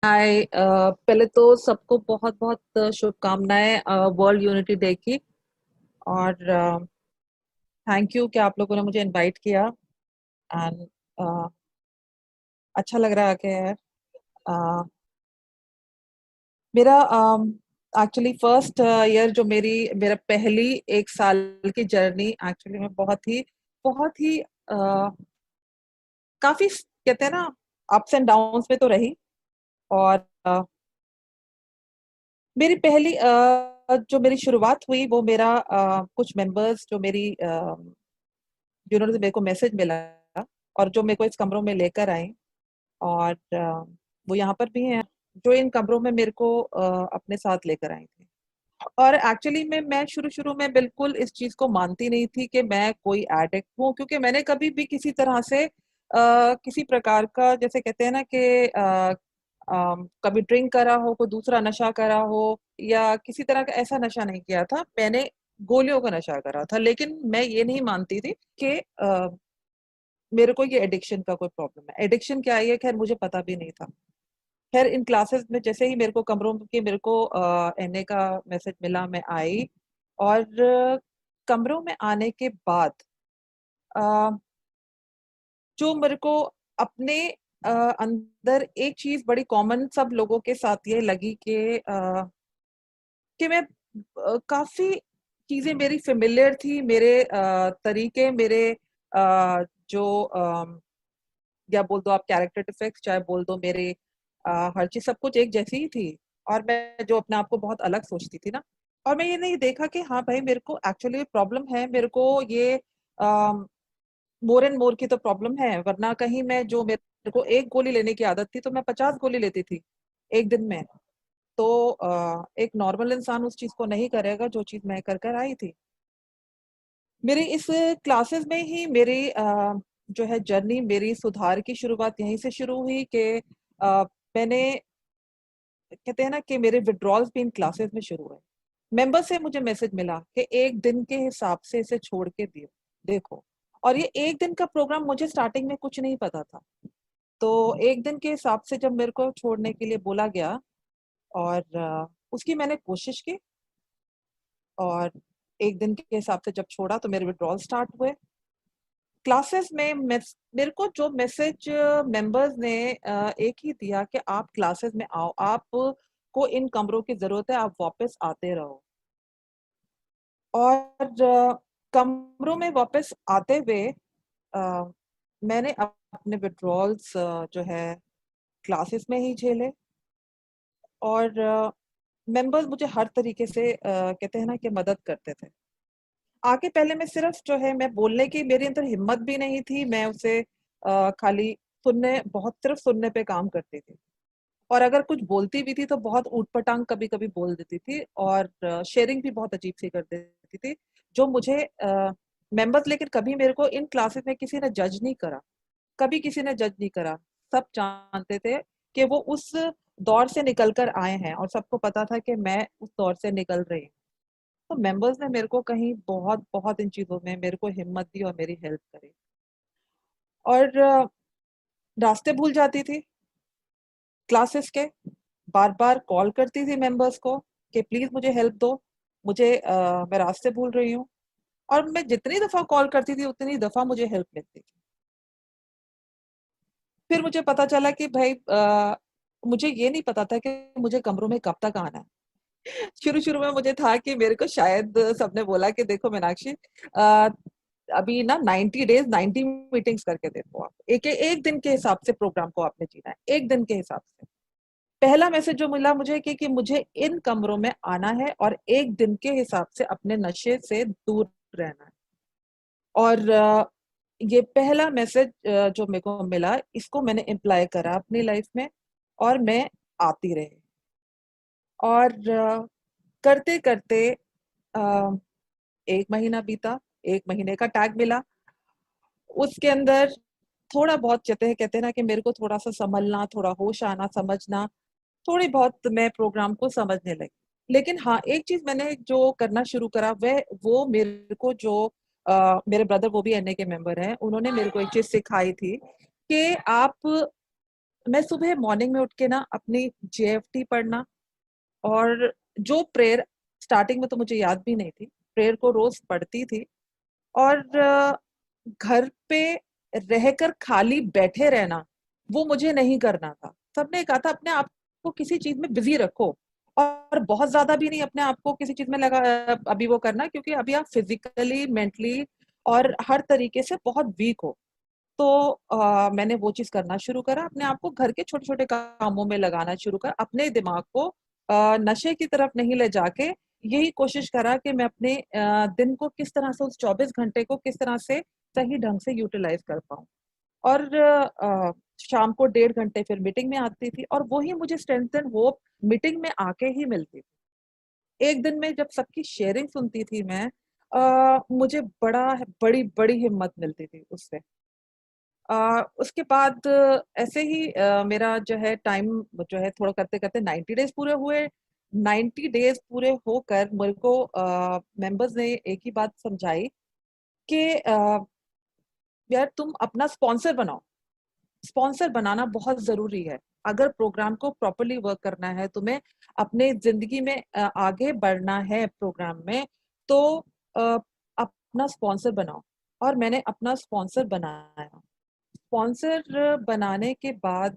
हाय। पहले तो सबको बहुत बहुत शुभकामनाएं वर्ल्ड यूनिटी डे की। और थैंक यू कि आप लोगों ने मुझे इनवाइट किया। एंड अच्छा लग रहा है कि यार अ, मेरा एक्चुअली फर्स्ट ईयर जो मेरा पहली एक साल की जर्नी एक्चुअली में बहुत ही काफी कहते हैं ना अप्स एंड डाउन्स में तो रही। और मेरी पहली जो मेरी शुरुआत हुई वो मेरा कुछ मेंबर्स जो जिन्होंने मेरे को मैसेज मिला और जो मेरे को इस कमरों में लेकर आए। और वो यहाँ पर भी हैं जो इन कमरों में मेरे को अपने साथ लेकर आई थी। और एक्चुअली में मैं शुरू शुरू में बिल्कुल इस चीज को मानती नहीं थी कि मैं कोई एडिक्ट हूँ, क्योंकि मैंने कभी भी किसी तरह से किसी प्रकार का जैसे कहते हैं ना कि कभी ड्रिंक करा हो, कोई दूसरा नशा करा हो या किसी तरह का ऐसा नशा नहीं किया था। मैंने गोलियों का नशा करा था, लेकिन मैं ये नहीं मानती थी कि मेरे को ये एडिक्शन का कोई प्रॉब्लम है। एडिक्शन क्या है ये खैर मुझे पता भी नहीं था। खैर इन क्लासेस में जैसे ही मेरे को कमरों के मेरे को एनए का मैसेज मिला, मैं आई। और कमरों में आने के बाद अ, जो मेरे को अपने अंदर एक चीज बड़ी कॉमन सब लोगों के साथ ये लगी कि मैं काफी चीजें मेरी फेमिलियर थी। मेरे तरीके मेरे जो या बोल दो आप कैरेक्टर डिफेक्ट्स, चाहे बोल दो मेरे हर चीज सब कुछ एक जैसी ही थी। और मैं जो अपने आप को बहुत अलग सोचती थी ना, और मैं ये नहीं देखा कि हाँ भाई मेरे को एक्चुअली प्रॉब्लम है। मेरे को ये मोर एंड मोर की तो प्रॉब्लम है, वरना कहीं मैं जो मेरे को एक गोली लेने की आदत थी तो मैं 50 गोली लेती थी एक दिन में। तो एक नॉर्मल इंसान उस चीज को नहीं करेगा जो चीज मैं कर कर आई थी। मेरी इस क्लासेस में ही मेरी जो है जर्नी, मेरी सुधार की शुरुआत यहीं से शुरू हुई कि मैंने कहते हैं ना कि मेरे विड्रॉल्स भी इन क्लासेस में शुरू हुए। मेंबर से मुझे मैसेज मिला कि एक दिन के हिसाब से इसे छोड़ के दियो, देखो। और ये एक दिन का प्रोग्राम मुझे स्टार्टिंग में कुछ नहीं पता था। तो एक दिन के हिसाब से जब मेरे को छोड़ने के लिए बोला गया और उसकी मैंने कोशिश की। और एक दिन के हिसाब से जब छोड़ा तो मेरे विड्रॉल स्टार्ट हुए। क्लासेस में मेरे को जो मैसेज मेंबर्स ने एक ही दिया कि आप क्लासेस में आओ, आप को इन कमरों की जरूरत है, आप वापस आते रहो। और कमरों में वापस आते हुए अ, मैंने अपने विड्रॉल्स जो है क्लासेस में ही झेले। और मेंबर्स मुझे हर तरीके से कहते हैं ना कि मदद करते थे। आगे पहले मैं सिर्फ जो है मैं बोलने की मेरे अंदर हिम्मत भी नहीं थी, मैं उसे खाली सुनने, बहुत सिर्फ सुनने पे काम करती थी। और अगर कुछ बोलती भी थी तो बहुत ऊटपटांग कभी कभी बोल देती थी, और शेयरिंग भी बहुत अजीब सी कर देती थी जो मुझे मेंबर्स, लेकिन कभी मेरे को इन क्लासेस में किसी ने जज नहीं करा। कभी किसी ने जज नहीं करा। सब जानते थे कि वो उस दौर से निकल कर आए हैं, और सबको पता था कि मैं उस दौर से निकल रही हूँ। तो मेंबर्स ने मेरे को कहीं बहुत बहुत इन चीजों में मेरे को हिम्मत दी और मेरी हेल्प करी। और रास्ते भूल जाती थी क्लासेस के, बार बार कॉल करती थी मेंबर्स को कि प्लीज मुझे हेल्प दो, मुझे मैं रास्ते भूल रही हूँ। और मैं जितनी दफा कॉल करती थी उतनी दफा मुझे हेल्प मिलती थी। फिर मुझे पता चला कि भाई मुझे ये नहीं पता था कि मुझे कमरों में कब तक आना है। शुरू शुरू में मुझे था कि मेरे को शायद सबने बोला कि देखो मीनाक्षी, अ, अभी ना 90 डेज 90 मीटिंग्स करके देखो, आप एक एक दिन के हिसाब से प्रोग्राम को आपने जीना है, एक दिन के हिसाब से। पहला मैसेज जो मिला मुझे कि मुझे इन कमरों में आना है और एक दिन के हिसाब से अपने नशे से दूर रहना है। और ये पहला मैसेज जो मेरे को मिला, इसको मैंने इम्प्लाई करा अपनी लाइफ में, और मैं आती रही। और करते करते अ, एक महीना बीता, एक महीने का टैग मिला। उसके अंदर थोड़ा बहुत कहते हैं ना कि मेरे को थोड़ा सा संभलना, थोड़ा होश आना, समझना, थोड़ी बहुत मैं प्रोग्राम को समझने लगी। लेकिन हाँ, एक चीज मैंने जो करना शुरू करा वह वो मेरे को जो मेरे ब्रदर वो भी एनए के मेंबर हैं, उन्होंने मेरे को एक चीज सिखाई थी कि आप मैं सुबह मॉर्निंग में उठ के ना अपनी जेएफटी पढ़ना, और जो प्रेयर स्टार्टिंग में तो मुझे याद भी नहीं थी, प्रेयर को रोज पढ़ती थी। और घर पे रहकर खाली बैठे रहना, वो मुझे नहीं करना था। सबने कहा था अपने आप को किसी चीज में बिजी रखो, और बहुत ज्यादा भी नहीं अपने आप को किसी चीज में लगा अभी वो करना, क्योंकि अभी आप फिजिकली, मेंटली और हर तरीके से बहुत वीक हो। तो मैंने वो चीज करना शुरू करा, अपने आप को घर के छोटे छोटे कामों में लगाना शुरू कर, अपने दिमाग को नशे की तरफ नहीं ले जाके यही कोशिश करा कि मैं अपने दिन को किस तरह से, उस 24 घंटे को किस तरह से सही ढंग से यूटिलाइज कर पाऊं। और शाम को 1.5 घंटे फिर मीटिंग में आती थी, और वही मुझे स्ट्रेंथ एंड होप मीटिंग में आके ही मिलती थी। एक दिन में जब सबकी शेयरिंग सुनती थी मैं, मुझे बड़ी बड़ी हिम्मत मिलती थी उससे। उसके बाद ऐसे ही मेरा जो है टाइम जो है थोड़ा करते करते 90 डेज पूरे हुए। 90 डेज पूरे होकर मेरे को मेंबर्स ने एक ही बात समझाई कि यार तुम अपना स्पॉन्सर बनाओ। स्पॉन्सर बनाना बहुत जरूरी है। अगर प्रोग्राम को प्रॉपरली वर्क करना है, तुम्हें अपने जिंदगी में आगे बढ़ना है प्रोग्राम में, तो अ, अपना स्पॉन्सर बनाओ। और मैंने अपना स्पॉन्सर बनाया। स्पॉन्सर बनाने के बाद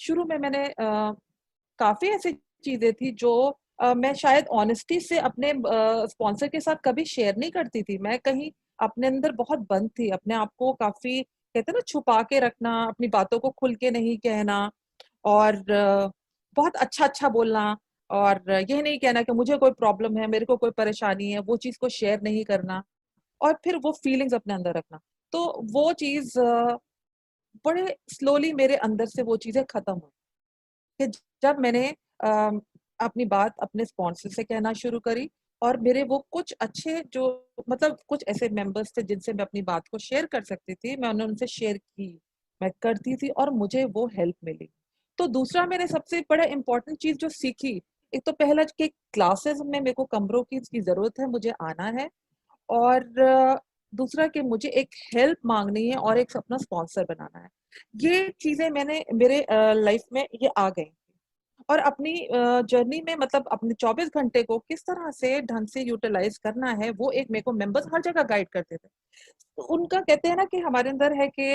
शुरू में मैंने काफी ऐसी चीजें थी जो मैं शायद ऑनेस्टी से अपने स्पॉन्सर के साथ कभी शेयर नहीं करती थी। मैं कहीं अपने अंदर बहुत बंद थी, अपने आप को काफी कहते हैं ना छुपा के रखना, अपनी बातों को खुल के नहीं कहना, और बहुत अच्छा अच्छा बोलना, और यह नहीं कहना कि मुझे कोई प्रॉब्लम है, मेरे को कोई परेशानी है, वो चीज को शेयर नहीं करना, और फिर वो फीलिंग्स अपने अंदर रखना। तो वो चीज बड़े स्लोली मेरे अंदर से वो चीजें खत्म हुई कि जब मैंने अम, अपनी बात अपने स्पॉन्सर से कहना शुरू करी, और मेरे वो कुछ अच्छे जो मतलब कुछ ऐसे मेंबर्स थे जिनसे मैं अपनी बात को शेयर कर सकती थी, मैंने उनसे शेयर की, मैं करती थी, और मुझे वो हेल्प मिली। तो दूसरा मैंने सबसे बड़ा इंपॉर्टेंट चीज जो सीखी, एक तो पहला कि क्लासेस में मेरे को कमरों की जरूरत है, मुझे आना है। और दूसरा कि मुझे एक हेल्प मांगनी है, और एक अपना स्पॉन्सर बनाना है। ये चीजें मैंने मेरे लाइफ में ये आ गई। और अपनी जर्नी में मतलब अपने 24 घंटे को किस तरह से ढंग से यूटिलाइज करना है, वो एक मेरे को मेंबर्स हर जगह गाइड करते थे। तो उनका कहते हैं ना कि हमारे अंदर है कि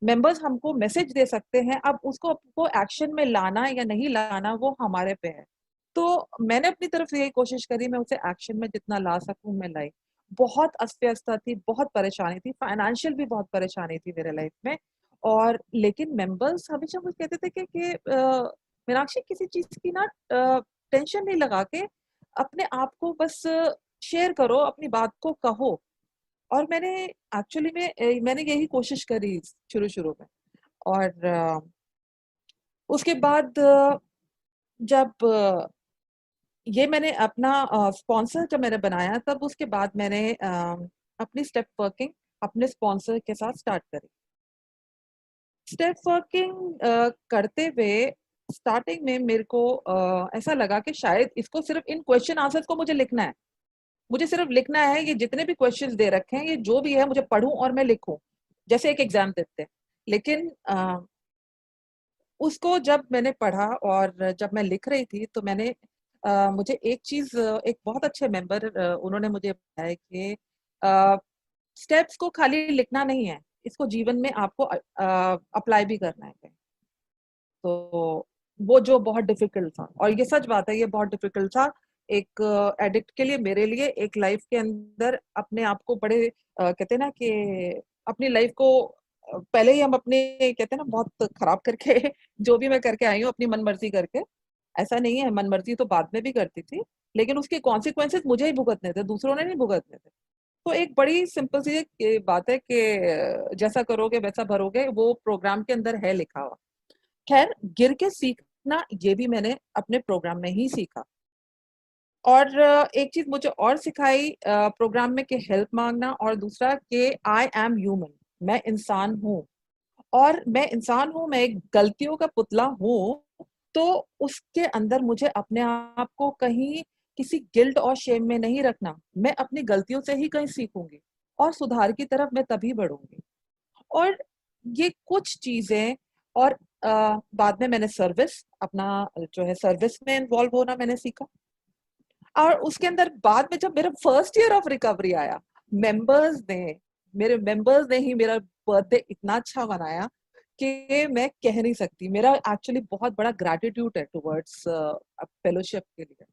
मेंबर्स हमको मैसेज दे सकते हैं, अब उसको आपको एक्शन में लाना या नहीं लाना वो हमारे पे है। तो मैंने अपनी तरफ से यही कोशिश करी, मैं उसे एक्शन में जितना ला सकूं मैं लाई। बहुत अस्त व्यस्तता थी, बहुत परेशानी थी, फाइनेंशियल भी बहुत परेशानी थी मेरे लाइफ में। और लेकिन मेंबर्स हमेशा मुझे कहते थे कि मीनाक्षी किसी चीज की ना टेंशन नहीं लगा के अपने आप को बस शेयर करो, अपनी बात को कहो। और मैंने एक्चुअली में मैंने यही कोशिश करी शुरू शुरू में। और उसके बाद जब ये मैंने अपना स्पॉन्सर जब मैंने बनाया, तब उसके बाद मैंने अपनी स्टेप वर्किंग अपने स्पॉन्सर के साथ स्टार्ट करी। स्टेप वर्किंग करते हुए स्टार्टिंग में मेरे को ऐसा लगा कि शायद इसको सिर्फ इन क्वेश्चन आंसर्स को मुझे लिखना है। मुझे सिर्फ लिखना है, ये जितने भी क्वेश्चंस दे रखे हैं, ये जो भी है मुझे पढूं और मैं लिखूं, जैसे एक एग्जाम देते हैं। लेकिन उसको जब मैंने पढ़ा और जब मैं लिख रही थी, तो मैंने मुझे एक चीज एक बहुत अच्छे मेंबर उन्होंने मुझे बताया कि स्टेप्स को खाली लिखना नहीं है, इसको जीवन में आपको अप्लाई भी करना है। तो वो जो बहुत डिफिकल्ट था, और ये सच बात है, ये बहुत डिफिकल्ट था एक एडिक्ट के लिए, मेरे लिए, एक लाइफ के अंदर अपने आप को बड़े कहते हैं ना कि अपनी लाइफ को पहले ही हम अपने कहते हैं ना बहुत खराब करके जो भी मैं करके आई हूँ अपनी मन मर्जी करके। ऐसा नहीं है, मन मर्जी तो बाद में भी करती थी, लेकिन उसके कॉन्सिक्वेंसेस मुझे ही भुगतने थे, दूसरों ने नहीं भुगतने थे। तो एक बड़ी सिंपल सी बात है कि जैसा करोगे वैसा भरोगे, वो प्रोग्राम के अंदर है लिखा हुआ। खैर, गिर के सीखना ये भी मैंने अपने प्रोग्राम में ही सीखा। और एक चीज मुझे और सिखाई प्रोग्राम में कि हेल्प मांगना, और दूसरा कि आई एम ह्यूमन, मैं इंसान हूँ। और मैं इंसान हूँ, मैं एक गलतियों का पुतला हूँ। तो उसके अंदर मुझे अपने आप को कहीं किसी गिल्ट और शेम में नहीं रखना, मैं अपनी गलतियों से ही कहीं सीखूंगी, और सुधार की तरफ मैं तभी बढ़ूंगी। और ये कुछ चीजें और बाद में मैंने सर्विस अपना जो है सर्विस में इन्वॉल्व होना मैंने सीखा। और उसके अंदर बाद में जब मेरा फर्स्ट ईयर ऑफ रिकवरी आया, मेरे मेंबर्स ने ही मेरा बर्थडे इतना अच्छा मनाया कि मैं कह नहीं सकती। मेरा एक्चुअली बहुत बड़ा ग्रैटिट्यूड है टुवर्ड्स फेलोशिप के लिए।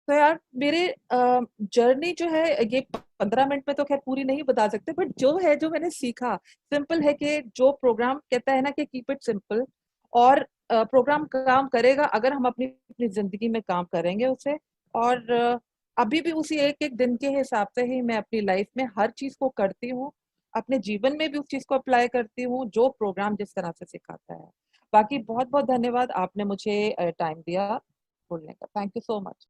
तो यार मेरे जर्नी जो है ये 15 मिनट में तो खैर पूरी नहीं बता सकते, बट जो है जो मैंने सीखा सिंपल है कि जो प्रोग्राम कहता है ना कि कीप इट सिंपल, और प्रोग्राम काम करेगा अगर हम अपनी अपनी जिंदगी में काम करेंगे उसे। और अभी भी उसी एक एक दिन के हिसाब से ही मैं अपनी लाइफ में हर चीज को करती हूँ, अपने जीवन में भी उस चीज को अप्लाई करती हूँ जो प्रोग्राम जिस तरह से सिखाता है। बाकी बहुत बहुत धन्यवाद, आपने मुझे टाइम दिया बोलने का। Thank you so much.